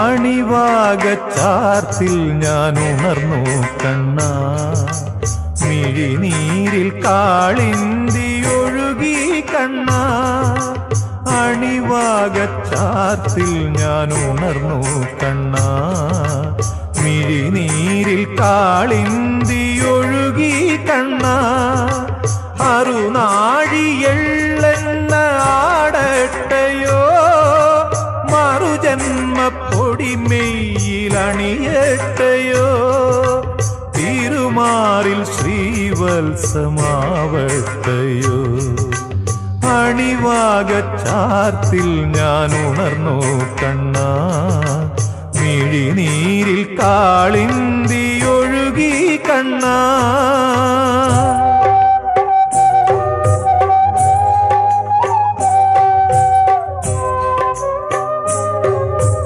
അണിവാകച്ചാർത്തിൽ ഞാൻ ഉണർന്നു കണ്ണാ, മിഴിനീരിൽ കാളിന്തി ഒഴുകി കണ്ണാ. അണിവാകച്ചാർത്തിൽ ഞാൻ ഉണർന്നു കണ്ണാ, മിഴിനീരിൽ കാളിന്തി ഒഴുകി കണ്ണാ. അറുനാഴിയെള്ളെണ്ണ ആടട്ടയോ, മറുജന്മപ്പൊടിമെയ്യിലണിയട്ടയോ, തിരുമാറിൽ ശ്രീവത്സമാവട്ടയോ. അണിവാകച്ചാർത്തിൽ ഞാൻ ഉണർന്നു കണ്ണാ.